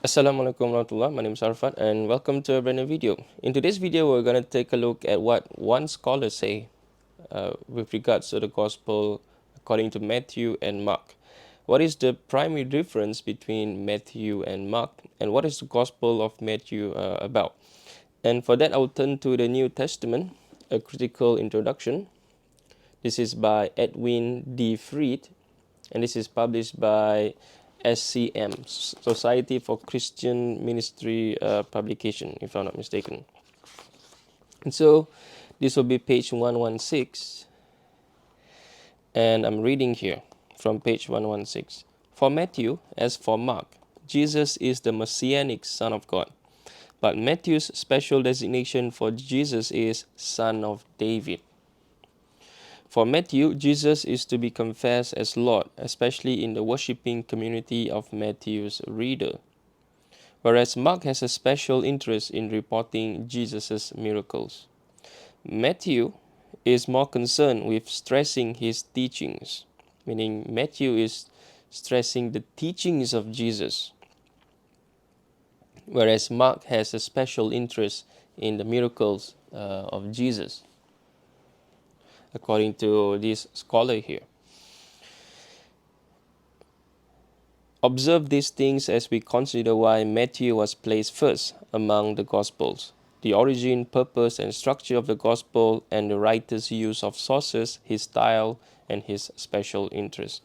Assalamualaikum warahmatullah. My name is Arfat and welcome to a brand new video. In today's video, we're going to take a look at what one scholar say with regards to the gospel according to Matthew and Mark. What is the primary difference between Matthew and Mark, and what is the gospel of Matthew about? And for that, I'll turn to the New Testament, a critical introduction. This is by Edwin D. Fried, and this is published by SCM, Society for Christian Ministry publication, if I'm not mistaken. And so this will be page 116, and I'm reading here from page 116. For Matthew, as for Mark, Jesus is the Messianic Son of God. But Matthew's special designation for Jesus is Son of David. For Matthew, Jesus is to be confessed as Lord, especially in the worshipping community of Matthew's reader. Whereas Mark has a special interest in reporting Jesus' miracles. Matthew is more concerned with stressing his teachings, meaning Matthew is stressing the teachings of Jesus, whereas Mark has a special interest in the miracles of Jesus, according to this scholar here. Observe these things as we consider why Matthew was placed first among the Gospels. The origin, purpose, and structure of the Gospel, and the writer's use of sources, his style, and his special interest.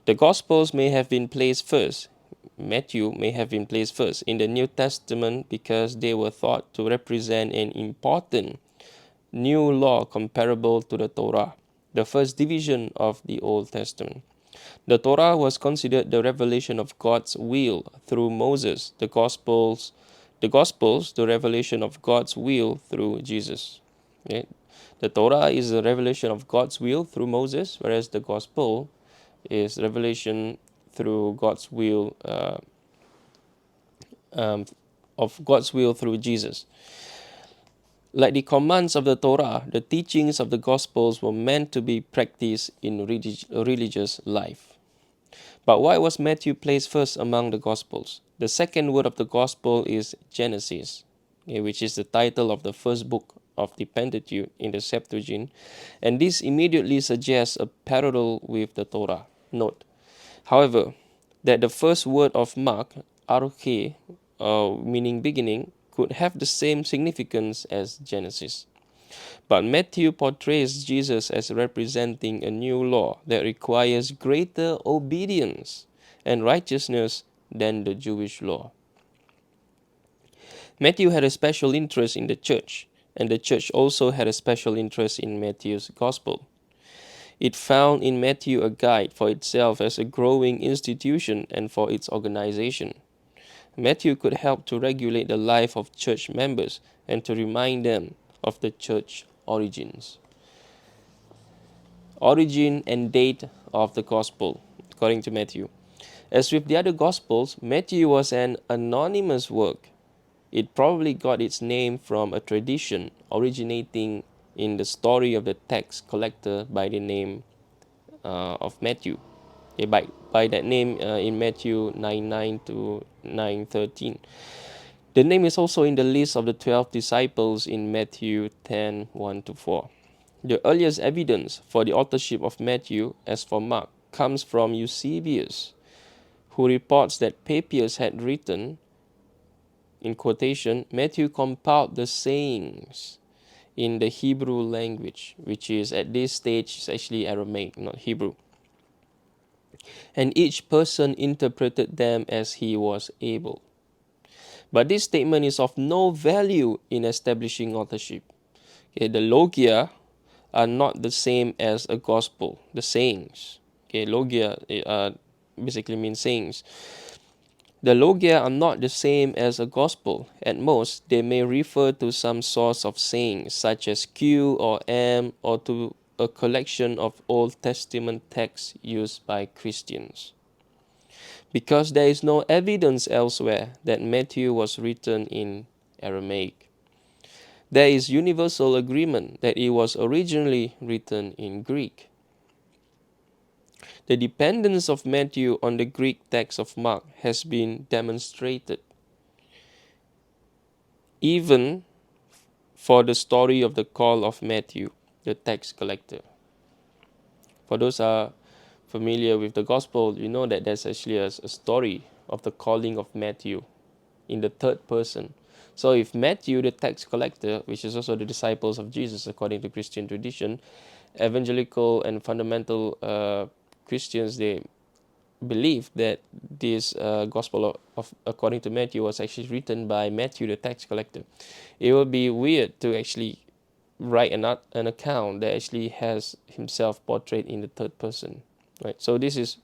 The Gospels may have been placed first. Matthew may have been placed first in the New Testament because they were thought to represent an important new law comparable to the Torah, the first division of the Old Testament. The Torah was considered the revelation of God's will through Moses. The Gospels, the revelation of God's will through Jesus. Okay? The Torah is the revelation of God's will through Moses, whereas the Gospel is revelation through God's will of God's will through Jesus. Like the commands of the Torah, the teachings of the Gospels were meant to be practiced in religious life. But why was Matthew placed first among the Gospels? The second word of the Gospel is Genesis, which is the title of the first book of the Pentateuch in the Septuagint, and this immediately suggests a parallel with the Torah. Note, however, that the first word of Mark, arche, meaning beginning, could have the same significance as Genesis. But Matthew portrays Jesus as representing a new law that requires greater obedience and righteousness than the Jewish law. Matthew had a special interest in the church, and the church also had a special interest in Matthew's gospel. It found in Matthew a guide for itself as a growing institution and for its organization. Matthew could help to regulate the life of church members and to remind them of the church origins. Origin and date of the gospel, according to Matthew. As with the other gospels, Matthew was an anonymous work. It probably got its name from a tradition originating in the story of the tax collector by the name of Matthew. By that name in Matthew 9:9 to 9:13. The name is also in the list of the 12 disciples in Matthew 10:1 to 4. The earliest evidence for the authorship of Matthew, as for Mark, comes from Eusebius, who reports that Papias had written, in quotation, Matthew compiled the sayings in the Hebrew language, which is at this stage is actually Aramaic, not Hebrew. And each person interpreted them as he was able. But this statement is of no value in establishing authorship. Okay, the logia are not the same as a gospel, the sayings. Okay, logia basically means sayings. The logia are not the same as a gospel. At most, they may refer to some source of sayings, such as Q or M, or to a collection of Old Testament texts used by Christians. Because there is no evidence elsewhere that Matthew was written in Aramaic. There is universal agreement that it was originally written in Greek. The dependence of Matthew on the Greek text of Mark has been demonstrated even for the story of the call of Matthew, the tax collector. For those who are familiar with the gospel, you know that there's actually a story of the calling of Matthew in the third person. So if Matthew, the tax collector, which is also the disciples of Jesus according to Christian tradition, evangelical and fundamental Christians, they believe that this gospel of according to Matthew was actually written by Matthew, the tax collector. It would be weird to actually write an account that actually has himself portrayed in the third person, right? So this is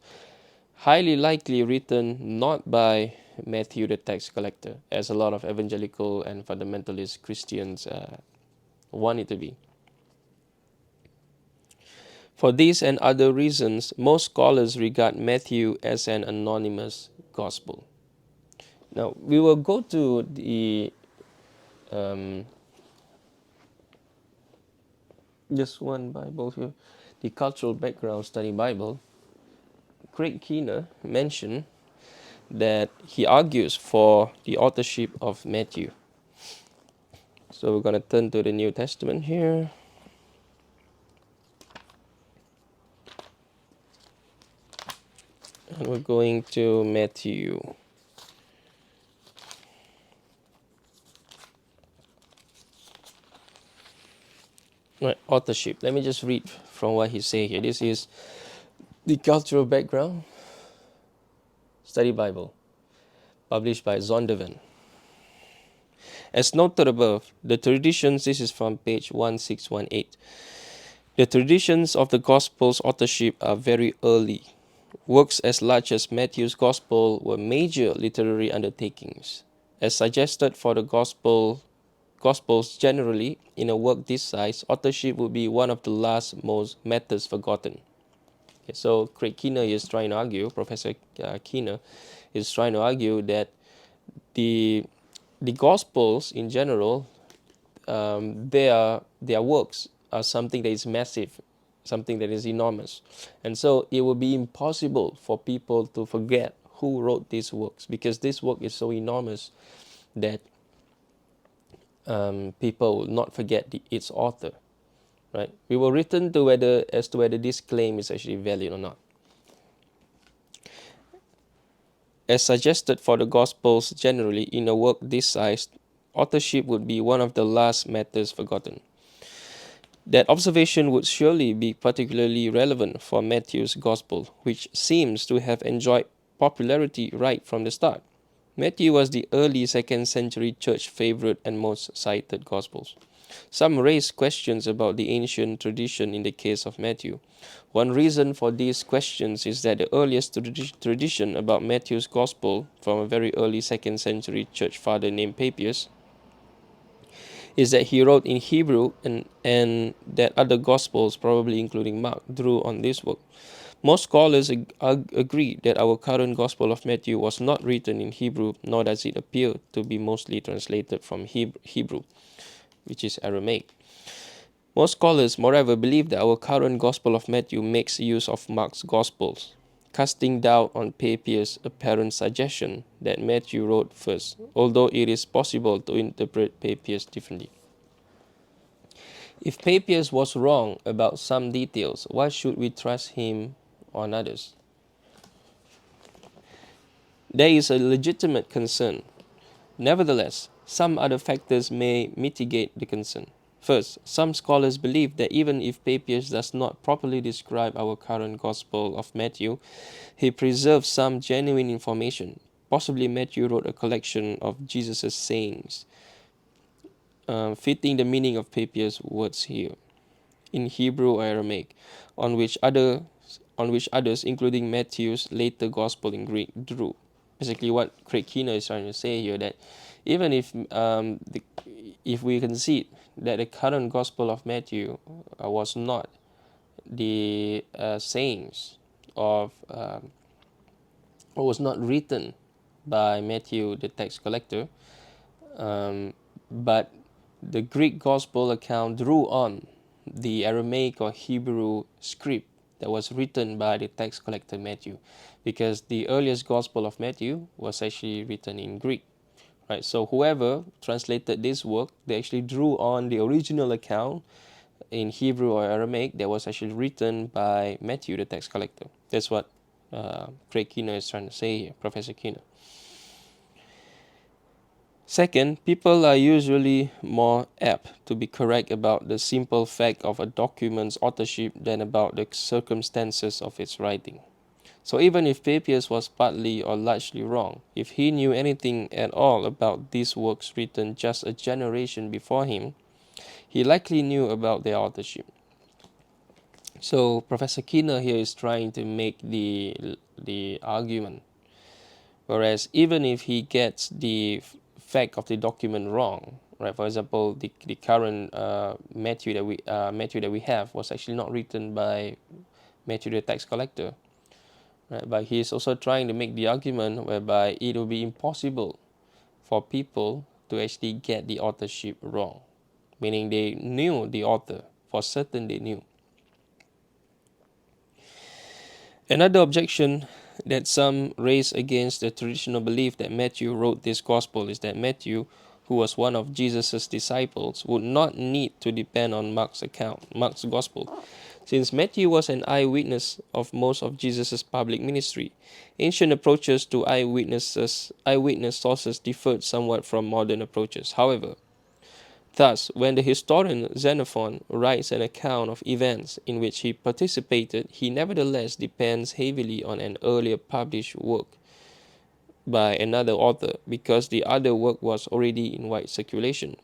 highly likely written not by Matthew the tax collector, as a lot of evangelical and fundamentalist Christians want it to be. For these and other reasons, most scholars regard Matthew as an anonymous gospel. Now, we will go to the just one Bible here, the Cultural Background Study Bible. Craig Keener mentioned that he argues for the authorship of Matthew. So we're going to turn to the New Testament here. And we're going to Matthew. Right, authorship. Let me just read from what he says here. This is the Cultural Background Study Bible, published by Zondervan. As noted above, the traditions, this is from page 1618. The traditions of the Gospel's authorship are very early. Works as large as Matthew's Gospel were major literary undertakings. As suggested for the Gospels generally, in a work this size, authorship would be one of the last most matters forgotten. Okay, so Craig Keener is trying to argue, Professor Keener is trying to argue that the Gospels in general, their works are something that is massive, something that is enormous, and so it will be impossible for people to forget who wrote these works, because this work is so enormous that people will not forget its author. Right? We will return to whether this claim is actually valid or not. As suggested for the Gospels generally, in a work this size, authorship would be one of the last matters forgotten. That observation would surely be particularly relevant for Matthew's Gospel, which seems to have enjoyed popularity right from the start. Matthew was the early 2nd century church favorite and most cited Gospels. Some raise questions about the ancient tradition in the case of Matthew. One reason for these questions is that the earliest tradition about Matthew's Gospel, from a very early 2nd century church father named Papias, is that he wrote in Hebrew, and that other Gospels, probably including Mark, drew on this work. Most scholars agree that our current Gospel of Matthew was not written in Hebrew, nor does it appear to be mostly translated from Hebrew, which is Aramaic. Most scholars, moreover, believe that our current Gospel of Matthew makes use of Mark's Gospels, casting doubt on Papias' apparent suggestion that Matthew wrote first, although it is possible to interpret Papias differently. If Papias was wrong about some details, why should we trust him on others? There is a legitimate concern. Nevertheless, some other factors may mitigate the concern. First, some scholars believe that even if Papias does not properly describe our current Gospel of Matthew, he preserves some genuine information. Possibly Matthew wrote a collection of Jesus' sayings, fitting the meaning of Papias' words here, in Hebrew or Aramaic, on which others, including Matthew's later Gospel in Greek, drew. Basically, what Craig Keener is trying to say here, that even if we concede that the current Gospel of Matthew was not the sayings of, or was not written by Matthew, the tax collector, but the Greek Gospel account drew on the Aramaic or Hebrew script that was written by the tax collector Matthew, because the earliest Gospel of Matthew was actually written in Greek. right? So whoever translated this work, they actually drew on the original account in Hebrew or Aramaic that was actually written by Matthew, the tax collector. That's what Craig Keener is trying to say here, Professor Keener. Second, people are usually more apt to be correct about the simple fact of a document's authorship than about the circumstances of its writing. So even if Papias was partly or largely wrong, if he knew anything at all about these works written just a generation before him, he likely knew about their authorship. So Professor Keener here is trying to make the argument, whereas even if he gets the fact of the document wrong, right? For example, the current Matthew that we have was actually not written by Matthew the tax collector, right? But he is also trying to make the argument whereby it will be impossible for people to actually get the authorship wrong, meaning they knew the author, for certain they knew. Another objection that some raise against the traditional belief that Matthew wrote this gospel is that Matthew, who was one of Jesus' disciples, would not need to depend on Mark's gospel. Since Matthew was an eyewitness of most of Jesus' public ministry, ancient approaches to eyewitness sources differed somewhat from modern approaches. However, thus, when the historian Xenophon writes an account of events in which he participated, he nevertheless depends heavily on an earlier published work by another author because the other work was already in wide circulation.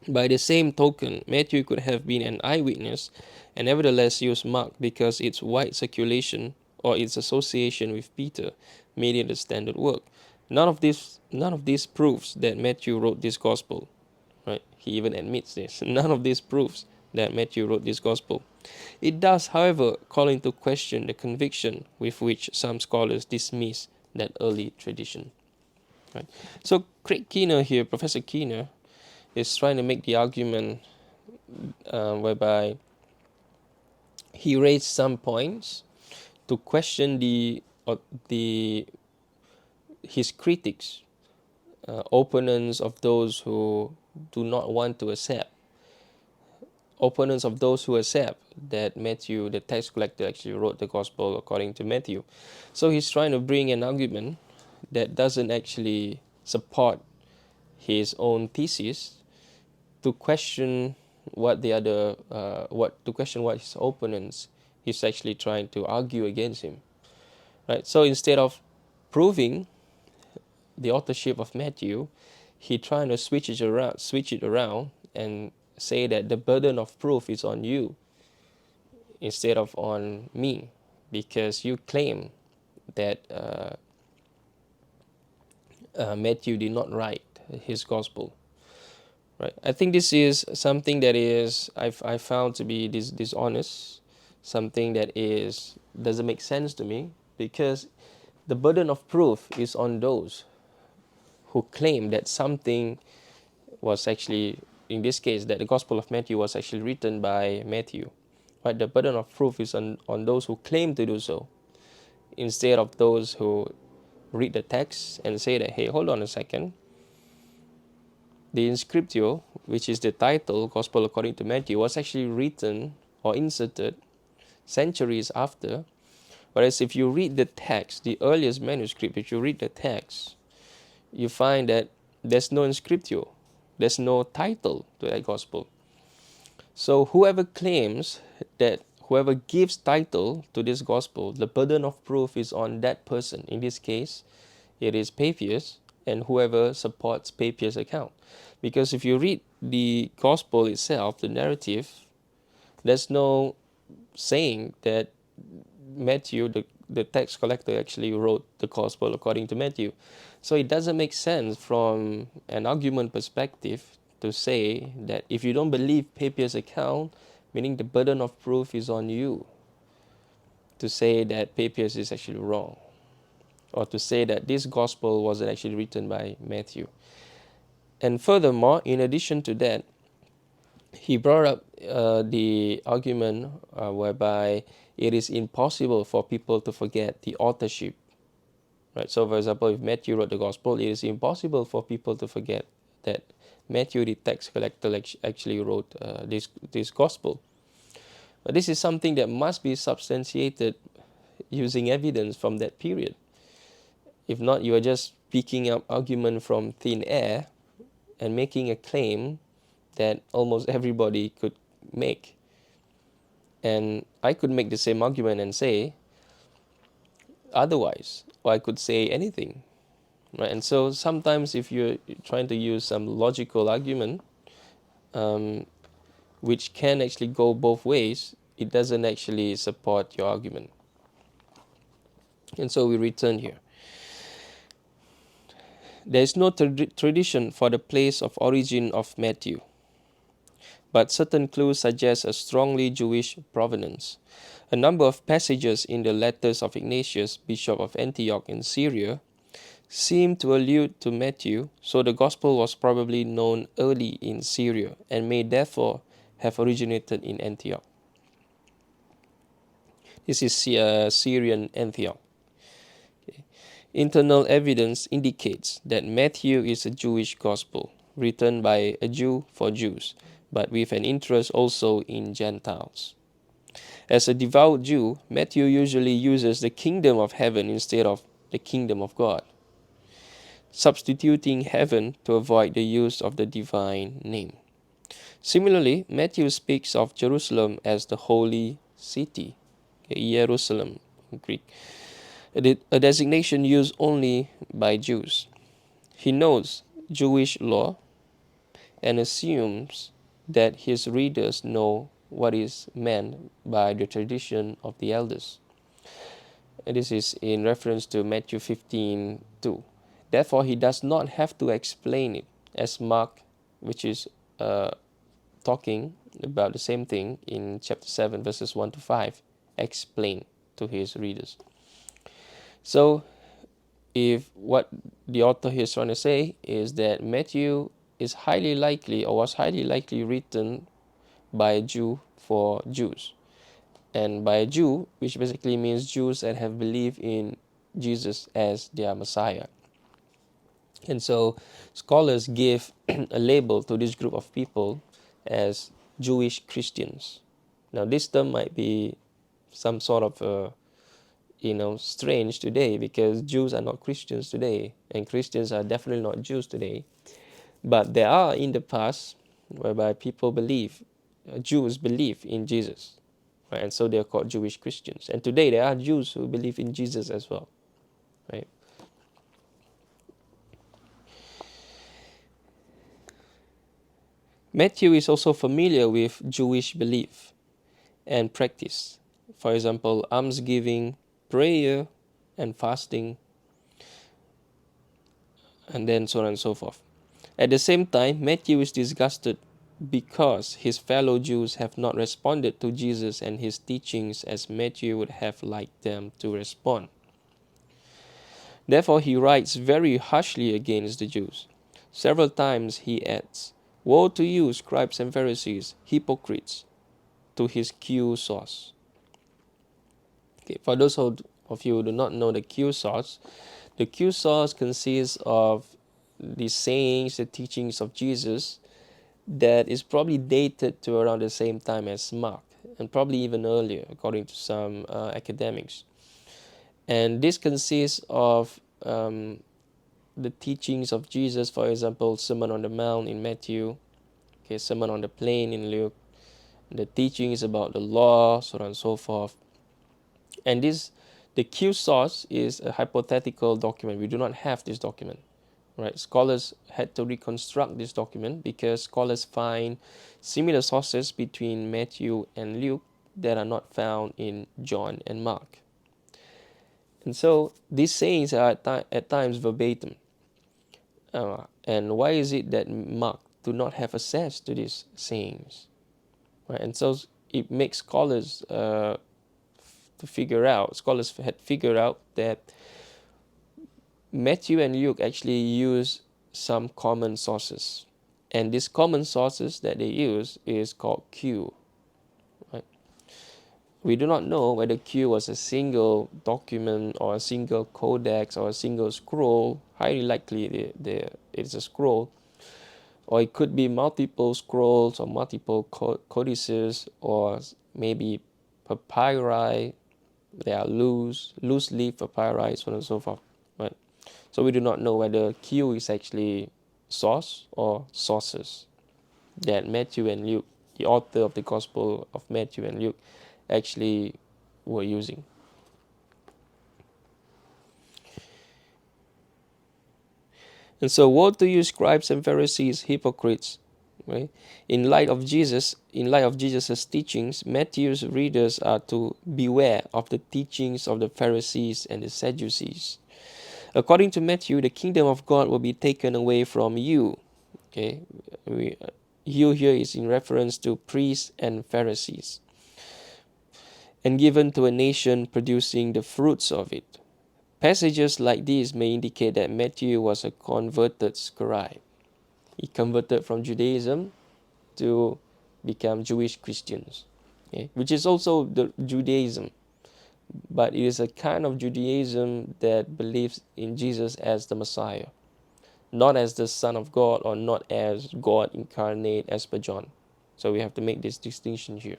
By the same token, Matthew could have been an eyewitness and nevertheless use Mark because its wide circulation or its association with Peter made it a standard work. None of this proves that Matthew wrote this gospel. Right? He even admits this. None of this proves that Matthew wrote this gospel. It does, however, call into question the conviction with which some scholars dismiss that early tradition. Right? So Craig Keener here, Professor Keener, is trying to make the argument whereby he raised some points to question his critics, opponents of those who do not want to accept, opponents of those who accept that Matthew, the tax collector, actually wrote the gospel according to Matthew. So he's trying to bring an argument that doesn't actually support his own thesis to question what his opponents is actually trying to argue against him. Right? So instead of proving the authorship of Matthew, he trying to switch it around and say that the burden of proof is on you instead of on me, because you claim that Matthew did not write his gospel. Right? I think this is something that is I found to be dishonest, something that doesn't make sense to me, because the burden of proof is on those who claim that something was actually, in this case, that the Gospel of Matthew was actually written by Matthew. Right? The burden of proof is on those who claim to do so, instead of those who read the text and say that, hey, hold on a second. The inscriptio, which is the title, Gospel according to Matthew, was actually written or inserted centuries after. Whereas if you read the text, the earliest manuscript, if you read the text, you find that there's no inscriptio, there's no title to that gospel. So whoever gives title to this gospel, the burden of proof is on that person. In this case, it is Papias and whoever supports Papias' account. Because if you read the gospel itself, the narrative, there's no saying that Matthew, the tax collector, actually wrote the gospel according to Matthew. So it doesn't make sense from an argument perspective to say that if you don't believe Papias' account, meaning the burden of proof is on you to say that Papias is actually wrong, or to say that this gospel wasn't actually written by Matthew. And furthermore, in addition to that, he brought up the argument whereby it is impossible for people to forget the authorship right? So, for example, if Matthew wrote the gospel, it is impossible for people to forget that Matthew, the tax collector, actually wrote this gospel. But this is something that must be substantiated using evidence from that period. If not, you are just picking up argument from thin air and making a claim that almost everybody could make. And I could make the same argument and say otherwise, or I could say anything, right? And so sometimes if you're trying to use some logical argument, which can actually go both ways, it doesn't actually support your argument. And so we return here. There is no tradition for the place of origin of Matthew, but certain clues suggest a strongly Jewish provenance. A number of passages in the letters of Ignatius, Bishop of Antioch in Syria, seem to allude to Matthew, so the gospel was probably known early in Syria and may therefore have originated in Antioch. This is Syrian Antioch. Okay. Internal evidence indicates that Matthew is a Jewish gospel, written by a Jew for Jews, but with an interest also in Gentiles. As a devout Jew, Matthew usually uses the kingdom of heaven instead of the kingdom of God, substituting heaven to avoid the use of the divine name. Similarly, Matthew speaks of Jerusalem as the holy city, Jerusalem in Greek, a designation used only by Jews. He knows Jewish law and assumes that his readers know what is meant by the tradition of the elders. And this is in reference to Matthew 15:2. Therefore, he does not have to explain it, as Mark, which is talking about the same thing in chapter 7, verses 1 to 5, explain to his readers. So, if what the author here is trying to say is that Matthew is highly likely or was highly likely written by a Jew for Jews. And by a Jew, which basically means Jews that have believed in Jesus as their Messiah. And so scholars give a label to this group of people as Jewish Christians. Now this term might be some sort of strange today, because Jews are not Christians today, and Christians are definitely not Jews today. But there are in the past whereby people believe, Jews believe in Jesus, right? And so they are called Jewish Christians. And today there are Jews who believe in Jesus as well, right? Matthew is also familiar with Jewish belief and practice. For example, almsgiving, prayer, and fasting, and then so on and so forth. At the same time, Matthew is disgusted because his fellow Jews have not responded to Jesus and his teachings as Matthew would have liked them to respond. Therefore, he writes very harshly against the Jews. Several times he adds, "Woe to you, scribes and Pharisees, hypocrites," to his Q source. Okay, for those of you who do not know the Q source, the Q source consists of the sayings, the teachings of Jesus that is probably dated to around the same time as Mark, and probably even earlier, according to some academics. And this consists of the teachings of Jesus, for example, Sermon on the Mount in Matthew, Sermon on the Plain in Luke, the teachings about the law, so on and so forth. And the Q source is a hypothetical document. We do not have this document, right? Scholars had to reconstruct this document because scholars find similar sources between Matthew and Luke that are not found in John and Mark. And so these sayings are at times verbatim. And why is it that Mark do not have access to these sayings? Right? And so it makes scholars scholars had figured out that Matthew and Luke actually use some common sources. And these common sources that they use is called Q. Right? We do not know whether Q was a single document or a single codex or a single scroll. Highly likely it's a scroll, or it could be multiple scrolls or multiple codices, or maybe papyri. They are loose leaf papyri, so on and so forth. Right. So we do not know whether Q is actually source or sources that Matthew and Luke, the author of the Gospel of Matthew and Luke, actually were using. And so, woe to you, scribes and Pharisees, hypocrites! Right? In light of Jesus' teachings, Matthew's readers are to beware of the teachings of the Pharisees and the Sadducees. According to Matthew, the kingdom of God will be taken away from you. Okay, you here is in reference to priests and Pharisees, and given to a nation producing the fruits of it. Passages like these may indicate that Matthew was a converted scribe. He converted from Judaism to become Jewish Christians, okay? Which is also the Judaism, but it is a kind of Judaism that believes in Jesus as the Messiah, not as the Son of God or not as God incarnate as per John. So we have to make this distinction here.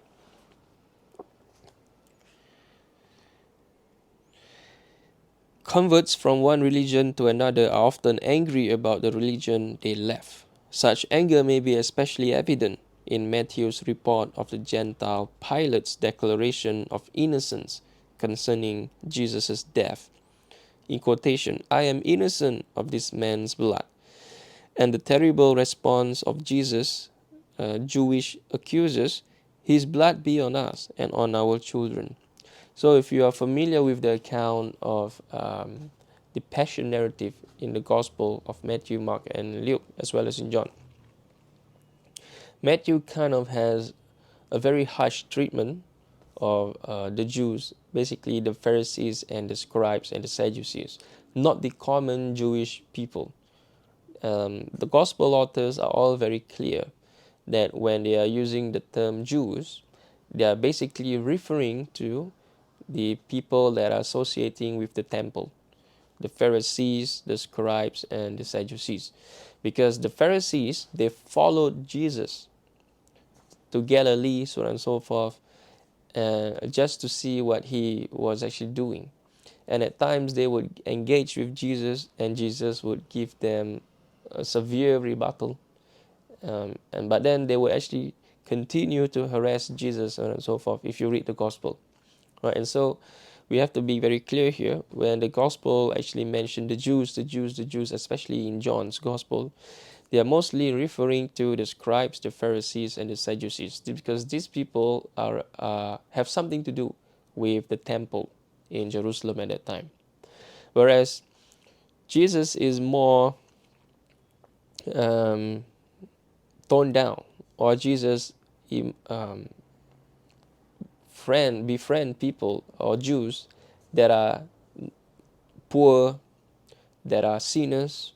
Converts from one religion to another are often angry about the religion they left. Such anger may be especially evident in Matthew's report of the Gentile Pilate's declaration of innocence concerning Jesus' death. In quotation, "I am innocent of this man's blood," and the terrible response of Jesus' Jewish accusers, "His blood be on us and on our children." So if you are familiar with the account of the Passion narrative in the Gospel of Matthew, Mark, and Luke, as well as in John, Matthew kind of has a very harsh treatment of the Jews, basically the Pharisees and the scribes and the Sadducees, not the common Jewish people. The Gospel authors are all very clear that when they are using the term Jews, they are basically referring to the people that are associating with the temple, the Pharisees, the scribes, and the Sadducees. Because the Pharisees, they followed Jesus to Galilee, so on and so forth, just to see what he was actually doing. And at times they would engage with Jesus, and Jesus would give them a severe rebuttal. But then they would actually continue to harass Jesus, so on and so forth, if you read the gospel. Right? And so we have to be very clear here. When the gospel actually mentioned the Jews, especially in John's gospel, they are mostly referring to the scribes, the Pharisees, and the Sadducees, because these people have something to do with the temple in Jerusalem at that time. Whereas Jesus is more toned down, or Jesus befriend people or Jews that are poor, that are sinners,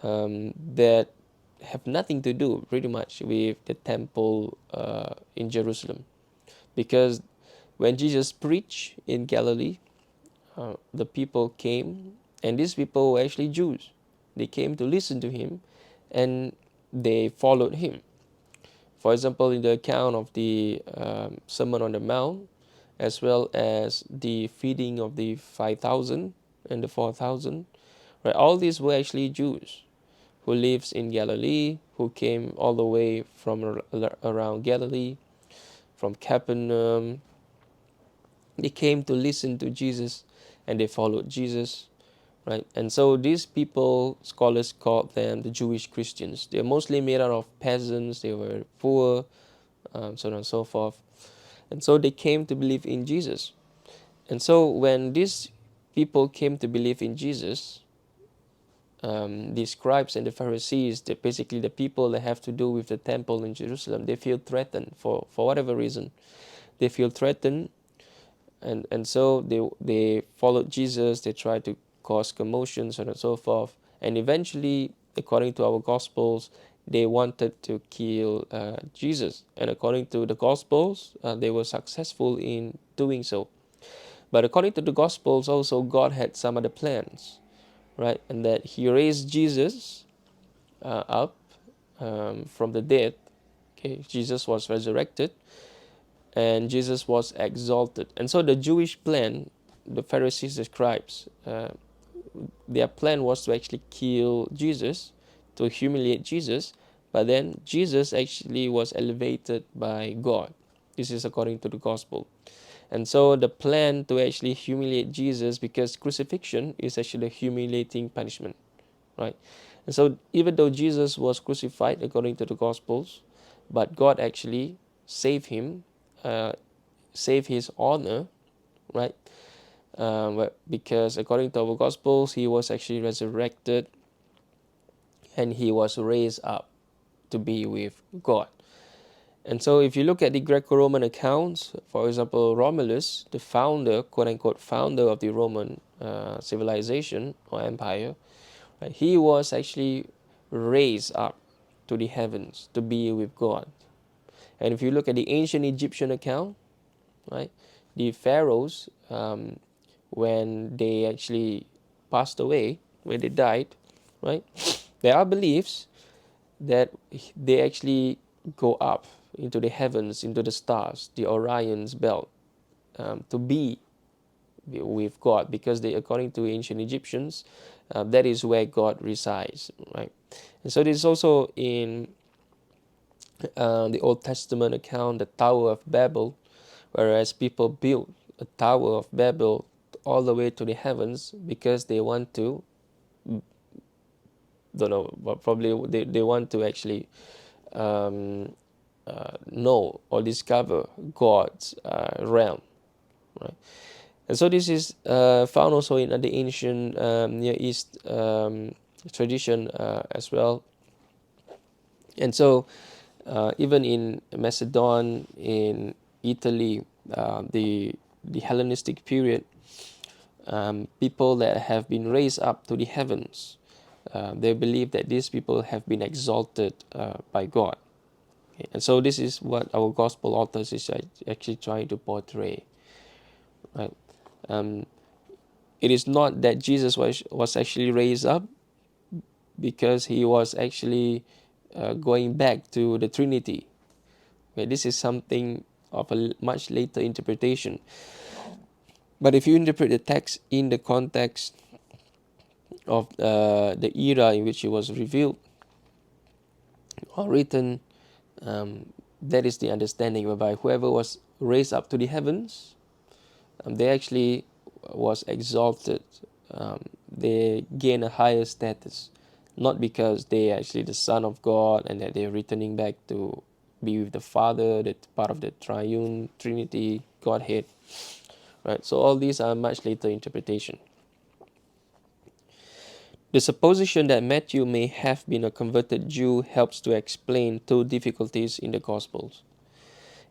that have nothing to do pretty much with the temple in Jerusalem. Because when Jesus preached in Galilee, the people came, and these people were actually Jews. They came to listen to him, and they followed him. For example, in the account of the Sermon on the Mount, as well as the feeding of the 5,000 and the 4,000, right? All these were actually Jews who lives in Galilee, who came all the way from around Galilee, from Capernaum. They came to listen to Jesus, and they followed Jesus, right? And so these people, scholars called them the Jewish Christians. They're mostly made out of peasants. They were poor, so on and so forth. And so they came to believe in Jesus. And so when these people came to believe in Jesus, the scribes and the Pharisees, basically the people that have to do with the temple in Jerusalem, they feel threatened for whatever reason. They feel threatened, and so they followed Jesus. They tried to cause commotion, so on and so forth. And eventually, according to our Gospels, they wanted to kill Jesus. And according to the Gospels, they were successful in doing so. But according to the Gospels, also God had some other plans, right? And that He raised Jesus up from the dead. Okay, Jesus was resurrected, and Jesus was exalted. And so the Jewish plan, the Pharisees, the scribes, their plan was to actually kill Jesus, to humiliate Jesus, but then Jesus actually was elevated by God. This is according to the gospel. And so the plan to actually humiliate Jesus, because crucifixion is actually a humiliating punishment, right? And so even though Jesus was crucified according to the gospels, but God actually saved him, saved his honor, right? Because according to our gospels, he was actually resurrected and he was raised up to be with God. And so if you look at the Greco-Roman accounts, for example, Romulus, the founder, quote-unquote founder of the Roman civilization or empire, right, he was actually raised up to the heavens to be with God. And if you look at the ancient Egyptian account, right, the pharaohs, when they actually passed away, when they died, right, there are beliefs that they actually go up into the heavens, into the stars, the Orion's belt, to be with God, because they, according to ancient Egyptians, that is where God resides, right? And so this is also in the Old Testament account, the Tower of Babel, whereas people built a Tower of Babel all the way to the heavens because they want to, don't know, but probably they want to actually um, know or discover God's realm, right? And so this is found also in the ancient Near East tradition as well. And so even in Macedon, in Italy, the Hellenistic period, people that have been raised up to the heavens, they believe that these people have been exalted by God. Okay? And so this is what our gospel authors is actually trying to portray. Right? Um, it is not that Jesus was actually raised up because he was actually going back to the Trinity. Okay? This is something of a much later interpretation. But if you interpret the text in the context of the era in which it was revealed or written, that is the understanding whereby whoever was raised up to the heavens, they actually was exalted. They gain a higher status, not because they are actually the Son of God and that they are returning back to be with the Father, that part of the triune Trinity Godhead, right? So all these are much later interpretation. The supposition that Matthew may have been a converted Jew helps to explain two difficulties in the Gospels.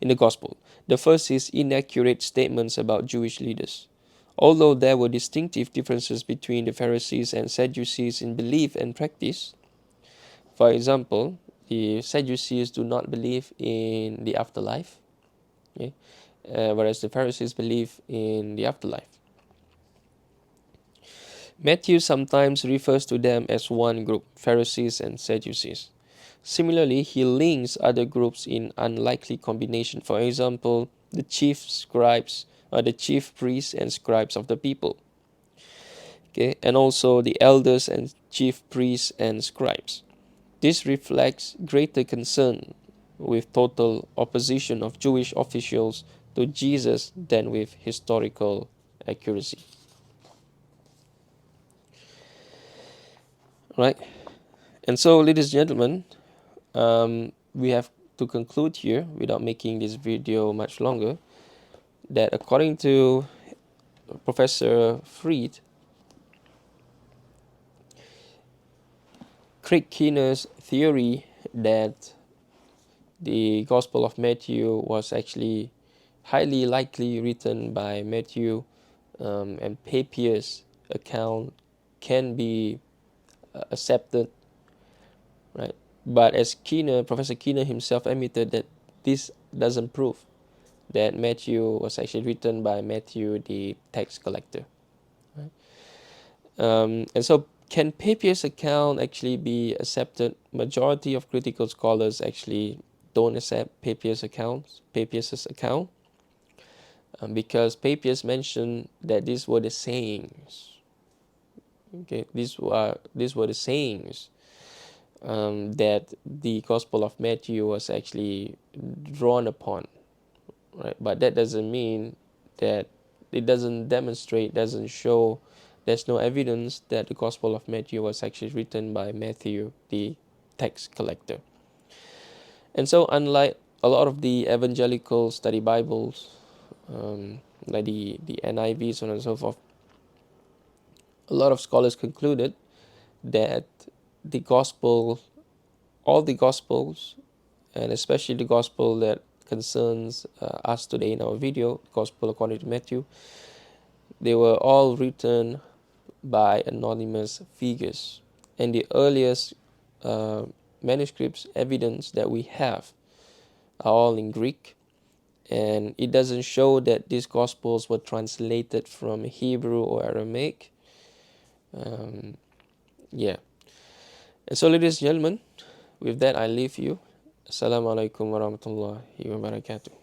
In the Gospel, the first is inaccurate statements about Jewish leaders. Although there were distinctive differences between the Pharisees and Sadducees in belief and practice, for example, the Sadducees do not believe in the afterlife, okay? Whereas the Pharisees believe in the afterlife. Matthew sometimes refers to them as one group, Pharisees and Sadducees. Similarly, he links other groups in unlikely combination. For example, the chief scribes, the chief priests and scribes of the people. Okay, and also the elders and chief priests and scribes. This reflects greater concern with total opposition of Jewish officials to Jesus than with historical accuracy. Right? And so, ladies and gentlemen, we have to conclude here without making this video much longer that according to Professor Fried, Craig Keener's theory that the Gospel of Matthew was actually highly likely written by Matthew, and Papier's account can be accepted, right? But as Professor Keener himself admitted that this doesn't prove that Matthew was actually written by Matthew, the tax collector. Right? And so, can Papias' account actually be accepted? Majority of critical scholars actually don't accept Papias' account, because Papias mentioned that these were the sayings. Okay, these were the sayings that the Gospel of Matthew was actually drawn upon, right? But that doesn't mean that it doesn't demonstrate, doesn't show, there's no evidence that the Gospel of Matthew was actually written by Matthew, the tax collector. And so, unlike a lot of the evangelical study Bibles, like the NIV, so on and so forth, a lot of scholars concluded that the gospel, all the gospels, and especially the gospel that concerns us today in our video, Gospel according to Matthew, they were all written by anonymous figures. And the earliest uh, manuscripts evidence that we have are all in Greek, and it doesn't show that these gospels were translated from Hebrew or Aramaic. Yeah. And so, ladies and gentlemen, with that I leave you. Assalamualaikum warahmatullahi wabarakatuh.